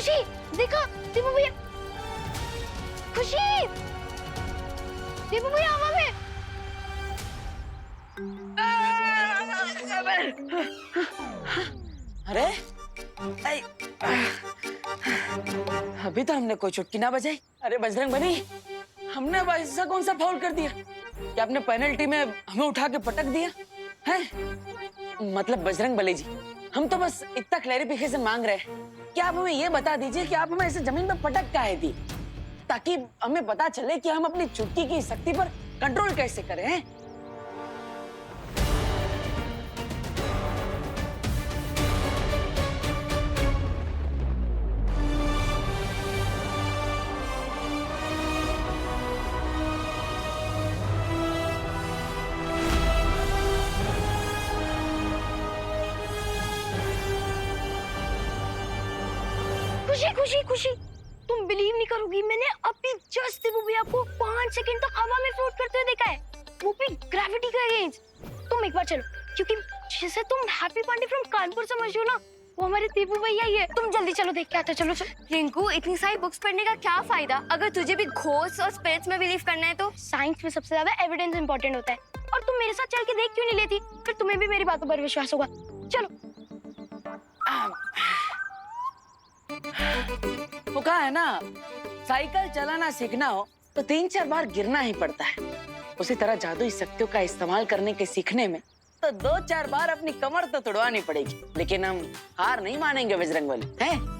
खुशी देखा, दीपू भैया, खुशी, दीपू भैया हवा में। अरे अभी तो हमने कोई चुटकी ना बजाई। अरे बजरंगबली, हमने अब ऐसा कौन सा फाउल कर दिया कि आपने पेनल्टी में हमें उठा के पटक दिया है? मतलब बजरंगबली जी, हम तो बस इतना क्लैरिफिकेशन मांग रहे हैं कि आप हमें ये बता दीजिए कि आप हमें ऐसे जमीन पर पटक काहे दी, ताकि हमें पता चले कि हम अपनी चुटकी की शक्ति पर कंट्रोल कैसे करें हैं? खुशी खुशी खुशी, तुम बिलीव नहीं करोगी, मैंने अभी जस्ट दीपू भैया को 5 सेकंड तक हवा में फ्लोट करते हुए देखा है, वो भी ग्रेविटी के अगेंस्ट। तुम एक बार चलो, क्योंकि जिसे तुम हैप्पी पांडे फ्रॉम कानपुर समझ हो ना, वो हमारे दीपू भैया ही है। तुम जल्दी चलो, देख के आते। चलो चलो। रिंकू, इतनी सारी बुक्स पढ़ने का क्या फायदा अगर तुझे भी घोस्ट और स्पिरिट्स में बिलीव करना है तो? साइंस में सबसे ज्यादा एविडेंस इंपॉर्टेंट होता है, और तुम मेरे साथ चल के देख क्यों नहीं लेती? फिर तुम्हें भी मेरी बातों पर विश्वास होगा। चलो। वो कहा है ना, साइकिल चलाना सीखना हो तो 3-4 बार गिरना ही पड़ता है। उसी तरह जादुई शक्तियों का इस्तेमाल करने के सीखने में तो 2-4 बार अपनी कमर तो तुड़वानी पड़ेगी, लेकिन हम हार नहीं मानेंगे बजरंगबली, हैं?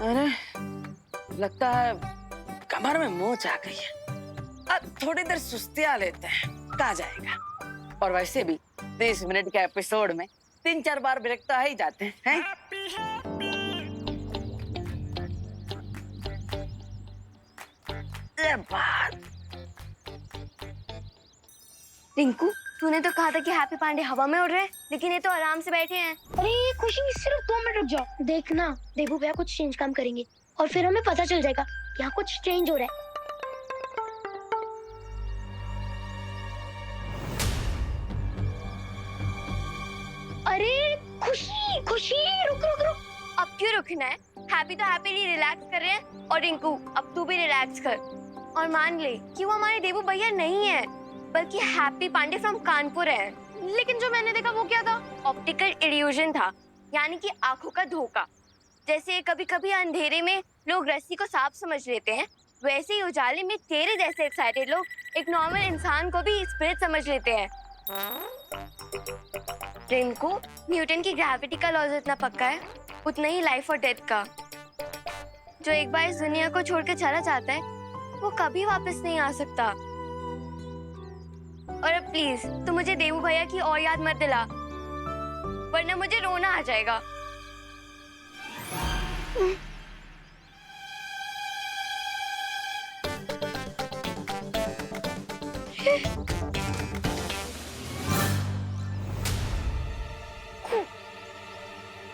अरे लगता है कमर में मोच आ गई है। अब थोड़ी देर सुस्तिया लेते हैं, कहा जाएगा। और वैसे भी 30 मिनट के एपिसोड में 3-4 बार ब्रेक तो आ ही जाते हैं। ये बात। रिंकू, तूने तो कहा था कि हैप्पी पांडे हवा में उड़ रहे हैं, लेकिन ये तो आराम से बैठे हैं। अरे खुशी, सिर्फ 2 मिनट रुक जाओ, देखना दीपू भैया कुछ चेंज काम करेंगे और फिर हमें पता चल जाएगा यहाँ कुछ चेंज हो रहा है। अरे खुशी खुशी, रुक रुक रुक। अब क्यों रुकना है? हैप्पी तो हैप्पीली रिलैक्स कर रहे हैं, और रिंकू अब तू भी रिलैक्स कर और मान ले कि वो हमारे देवू भैया नहीं है, बल्कि हैप्पी पांडे फ्रॉम कानपुर है। लेकिन जो मैंने देखा वो क्या था? ऑप्टिकल इल्यूजन था, यानी कि आंखों का धोखा। जैसे कभी कभी अंधेरे में लोग रस्सी को सांप समझ लेते हैं, वैसे ही उजाले में तेरे जैसे एक्साइटेड लोग एक नॉर्मल इंसान को भी स्पिरिट समझ लेते हैं। रिंकू, न्यूटन की ग्रेविटी का लॉ जितना पक्का है, उतना ही लाइफ और डेथ का। जो एक बार इस दुनिया को छोड़कर चला जाता है, वो कभी वापस नहीं आ सकता। और अब प्लीज तू मुझे देवू भैया की और याद मत दिला, वरना मुझे रोना आ जाएगा।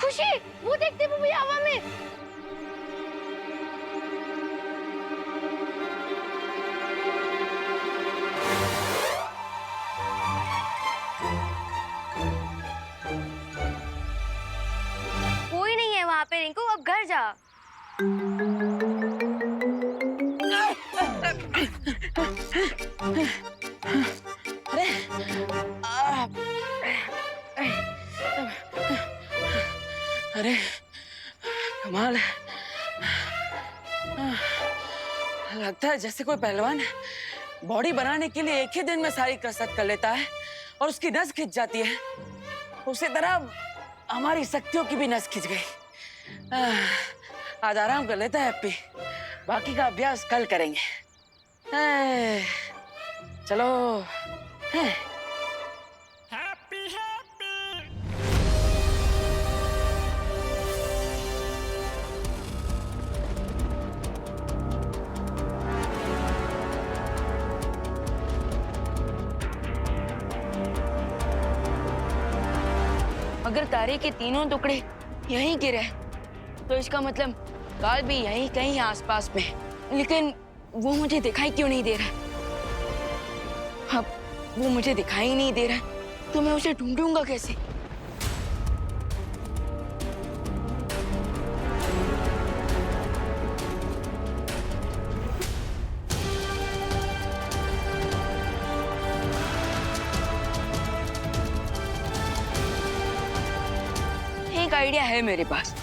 खुशी, वो देख दीपू भैया हवा में। कोई नहीं है वहाँ पे रिंकू, अब घर जा। अरे अरे कमाल है। लगता है जैसे कोई पहलवान बॉडी बनाने के लिए एक ही दिन में सारी कसरत कर लेता है और उसकी नस खिंच जाती है, उसी तरह हमारी शक्तियों की भी नस खिंच गई। आज आराम कर लेता है हैप्पी, बाकी का अभ्यास कल करेंगे। चलो। अगर तारे के तीनों टुकड़े यहीं गिरे तो इसका मतलब काल भी यहीं कहीं आसपास में है। लेकिन वो मुझे दिखाई क्यों नहीं दे रहा? अब वो मुझे दिखाई नहीं दे रहा तो मैं उसे ढूंढूंगा कैसे? एक आइडिया है मेरे पास।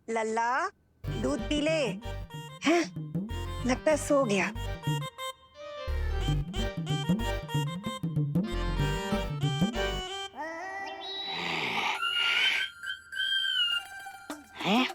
लल्ला, दूध पी ले। हैं? लगता है सो गया। हैं?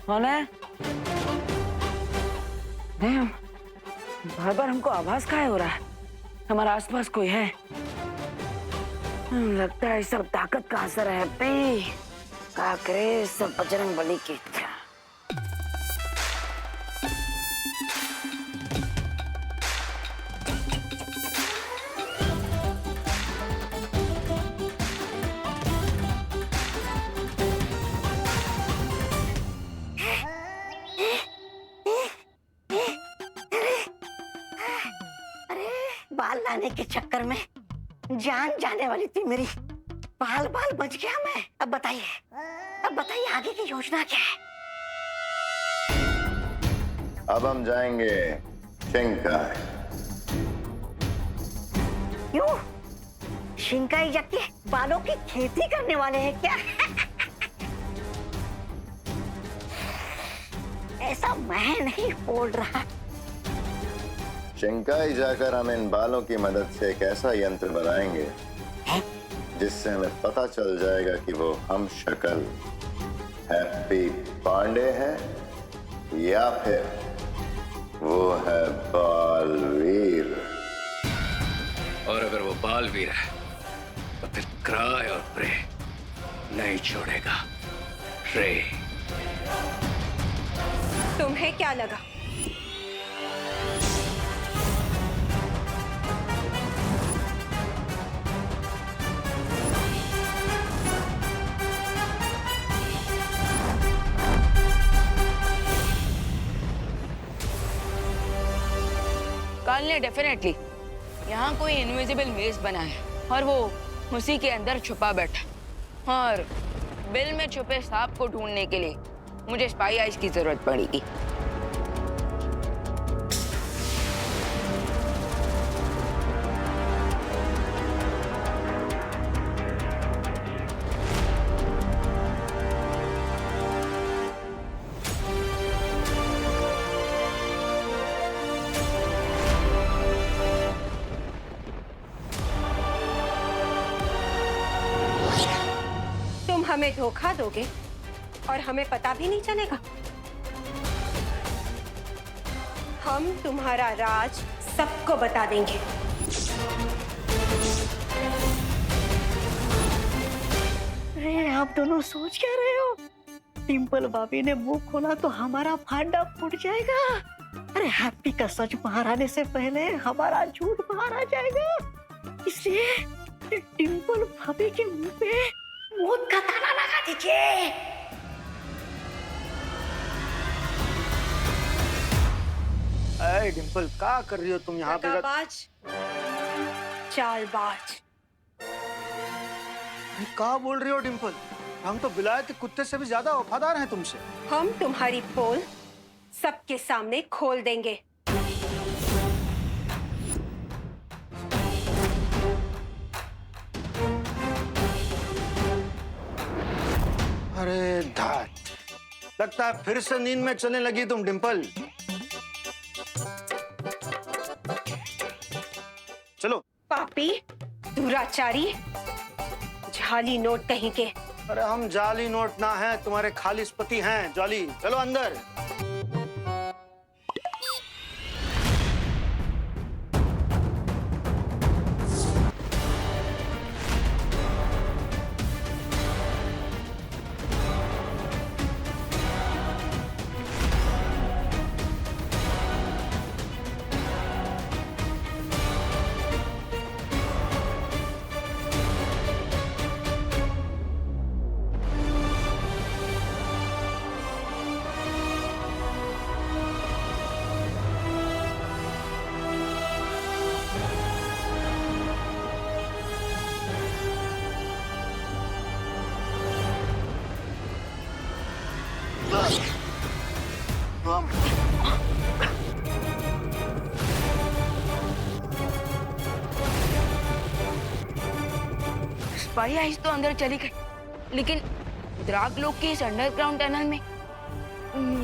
कौन है? नहीं, बार बार हमको आभास काहे हो रहा है? हमारे आसपास कोई है? लगता है सब ताकत का असर है। का करे सब बजरंग बली की इच्छा। बाल लाने के चक्कर में जान जाने वाली थी मेरी। बाल बाल बच गया मैं। अब बताइए आगे की योजना क्या है? अब हम जाएंगे शिंकाई। क्यों? शिंकाई जाके बालों की खेती करने वाले हैं क्या? ऐसा मैं नहीं बोल रहा। शिंकाई जाकर हम इन बालों की मदद से एक ऐसा यंत्र बनाएंगे जिससे हमें पता चल जाएगा कि वो हम शक्ल हैप्पी पांडे है या फिर वो है बालवीर। और अगर वो बालवीर है तो फिर क्राय और प्रे नहीं छोड़ेगा। रे, तुम्हें क्या लगा? काल ने डेफिनेटली यहाँ कोई इनविजिबल मेज बना है और वो उसी के अंदर छुपा बैठा। और बिल में छुपे सांप को ढूंढने के लिए मुझे स्पाई आइज की जरूरत पड़ेगी। तुम हमें धोखा दोगे और हमें पता भी नहीं चलेगा। हम तुम्हारा राज सबको बता देंगे। अरे आप दोनों सोच क्या रहे हो? डिम्पल भाभी ने मुंह खोला तो हमारा फांडा फूट जाएगा। अरे हैप्पी का सच बाहर आने से पहले हमारा झूठ बाहर आ जाएगा। इसलिए डिम्पल भाभी के मुंह पे मौत का ताला लगा दीजिए। अरे डिम्पल क्या कर रही हो तुम यहाँ पे? दगाबाज, चालबाज। क्या बोल रही हो डिम्पल? हम तो बिलायती कुत्ते से भी ज्यादा वफादार हैं तुमसे। हम तुम्हारी पोल सबके सामने खोल देंगे। अरे धात, लगता है फिर से नींद में चलने लगी तुम डिम्पल। चलो। पापी, दुराचारी, झाली नोट कहीं के। अरे हम जाली नोट ना हैं, तुम्हारे खालिस पति हैं जाली। चलो अंदर। स्पाई आइज तो अंदर चली गई, लेकिन द्राग लोग के इस अंडरग्राउंड टनल में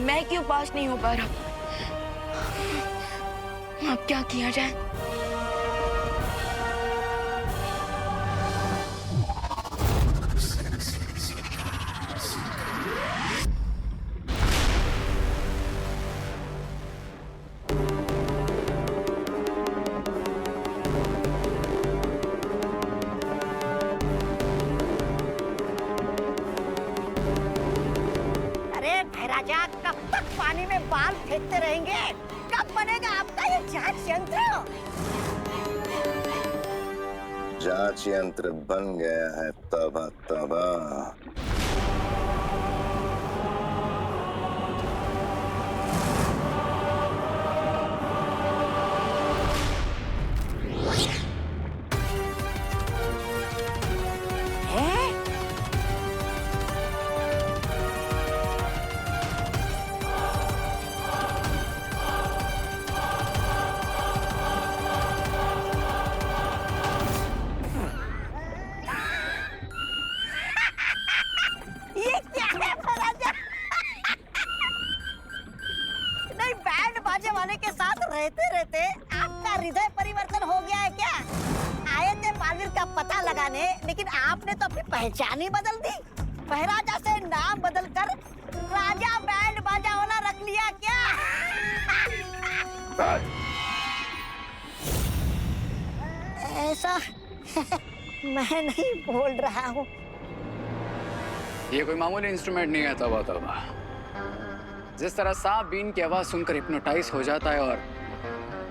मैं क्यों पास नहीं हो पा रहा? अब क्या किया जाए? राजा कब तक पानी में बाल फेंकते रहेंगे? कब बनेगा आपका ये जांच यंत्र? जांच यंत्र बन गया है। तौबा तौबा। रहते रहते आपका हृदय परिवर्तन हो गया है क्या? आए थे बालवीर का पता लगाने, लेकिन आपने तो अपनी पहचान ही बदल दी। महाराजा से नाम बदलकर राजा बैंड बाजा वाला रख लिया क्या? ऐसा मैं नहीं बोल रहा हूँ। ये कोई मामूली इंस्ट्रूमेंट नहीं है। तौबा तौबा। जिस तरह सांप बीन की आवाज सुनकर हिप्नोटाइज हो जाता है और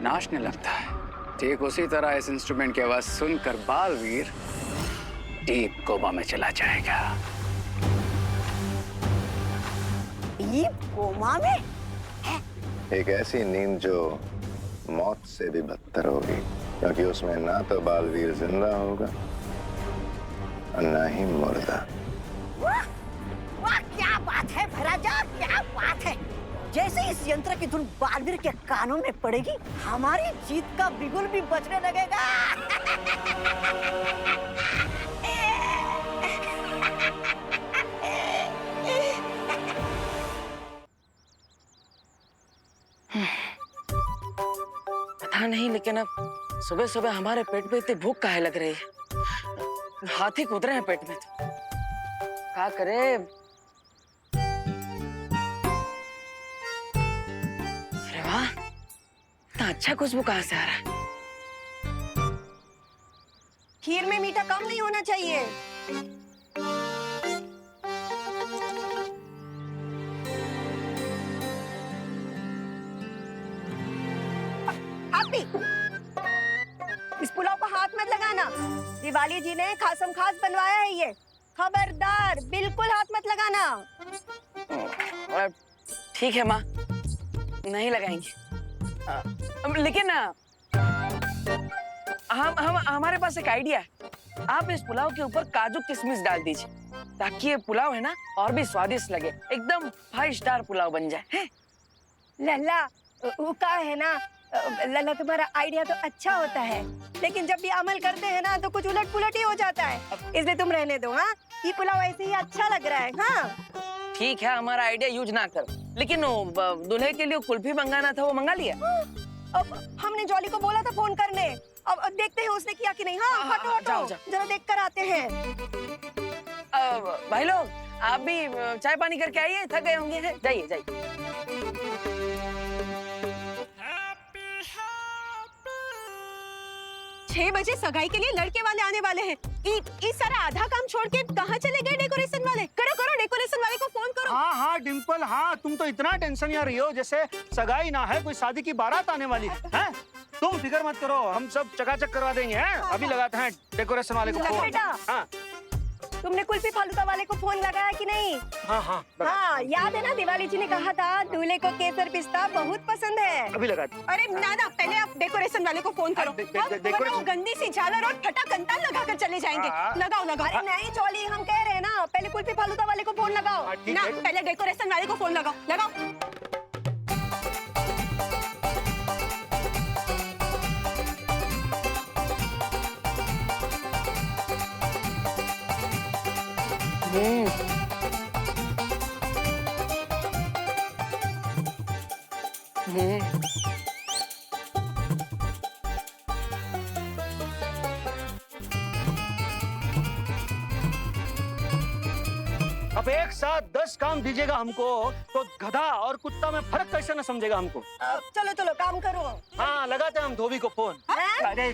नाचने लगता है, ठीक उसी तरह इस इंस्ट्रूमेंट की आवाज सुनकर बालवीर डीप कोमा में चला जाएगा। डीप कोमा में? एक ऐसी नींद जो मौत से भी बदतर होगी, क्योंकि उसमें ना तो बालवीर जिंदा होगा और ना ही मुर्दा। यंत्र की धुन बालवीर के कानों में पड़ेगी, हमारी जीत का बिगुल भी बजने लगेगा। पता नहीं, लेकिन अब सुबह सुबह हमारे पेट में इतनी भूख काहे लग रही है? हाथी कूद रहे हैं पेट में तो। क्या करे? अरे वाह, इतना अच्छा खुशबू कहाँ से आ रहा है? खीर में मीठा कम नहीं होना चाहिए। हैप्पी, इस पुलाव को हाथ मत लगाना। दिवाली जी ने खासम खास बनवाया है ये। खबरदार, बिल्कुल हाथ मत लगाना। ठीक है माँ, नहीं लगाएंगे। लेकिन हम हमारे पास एक आइडिया है। आप इस पुलाव के ऊपर काजू किशमिश डाल दीजिए, ताकि ये पुलाव है ना और भी स्वादिष्ट लगे, एकदम 5 स्टार पुलाव बन जाए। है? लल्ला, वो का है ना, लल्ला तुम्हारा आइडिया तो अच्छा होता है, लेकिन जब भी अमल करते हैं ना तो कुछ उलट पुलट ही हो जाता है। इसलिए तुम रहने दो। हाँ, ये पुलाव ऐसे ही अच्छा लग रहा है। हाँ ठीक है, हमारा आइडिया यूज ना कर, लेकिन दूल्हे के लिए कुल्फी मंगाना था, वो मंगा लिया? अब हमने जॉली को बोला था फोन करने। अब देखते हैं उसने किया कि नहीं। हाँ, हटो हटो, जाओ, जाओ। जरा देख कर आते हैं। भाई लोग, आप भी चाय पानी करके आइए, थक गए होंगे। जाइए जाइए। 6 बजे सगाई के लिए लड़के वाले आने वाले हैं। इस सारा आधा काम छोड़ के कहाँ चले गए डेकोरेशन वाले? करो करो, डेकोरेशन वाले को फोन करो। हाँ हाँ डिम्पल, हाँ तुम तो इतना टेंशन में रही हो जैसे सगाई ना है, कोई शादी की बारात आने वाली है। तुम फिक्र मत करो, हम सब चकाचक करवा देंगे। हैं? अभी लगाते हैं डेकोरेशन वाले को फोन। बेटा, हाँ तुमने कुल्फी फालूदा वाले को फोन लगाया कि नहीं? हाँ हाँ हाँ, याद है ना, दिवाली जी ने कहा था दूल्हे को केसर पिस्ता बहुत पसंद है। अभी लगाते हैं। अरे ना, पहले आप डेकोरेशन वाले को फोन करो। वरना वो गंदी सी झालर और फटा कंताल लगा कर चले जाएंगे। लगाओ लगाओ। अरे नहीं जॉली, हम कह रहे हैं ना, पहले कुल्फी फालूदा वाले को फोन लगाओ ना, पहले डेकोरेशन वाले को फोन लगाओ। लगाओ। अब एक साथ 10 काम दीजिएगा हमको, तो गधा और कुत्ता में फर्क कैसे न समझेगा हमको? चलो चलो, काम करो। हाँ, लगाते हैं हम धोबी को फोन। अरे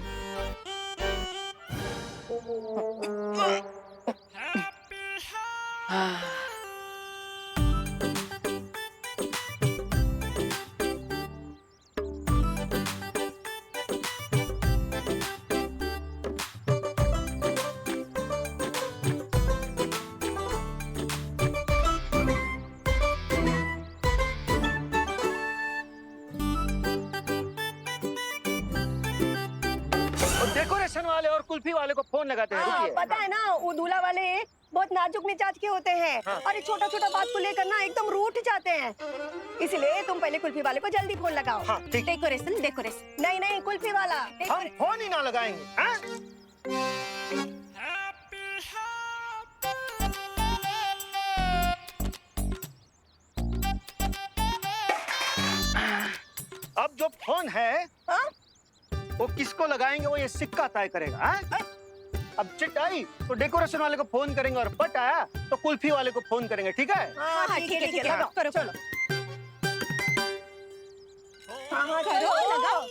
डेकोरेशन वाले और कुल्फी वाले को फोन लगाते हैं। रुकिए। पता है ना, वो दूल्हा वाले बहुत नाजुक मिजाज के होते हैं। और छोटा छोटा बात को लेकर ना एकदम रूठ जाते हैं। इसलिए तुम पहले कुल्फी वाले को जल्दी फोन लगाओ। हाँ, ठीक। डेकोरेशन डेकोरेशन नहीं नहीं, कुल्फी वाला। हम फोन ही ना लगाएंगे। हाँ? अब जो फोन है, हाँ? वो किसको लगाएंगे वो ये सिक्का तय करेगा। हाँ? अब चिट आई तो डेकोरेशन वाले को फोन करेंगे, और पट आया तो कुल्फी वाले को फोन करेंगे। ठीक है? हाँ ठीक है, लगाओ, करो चलो। हाँ करो, लगाओ।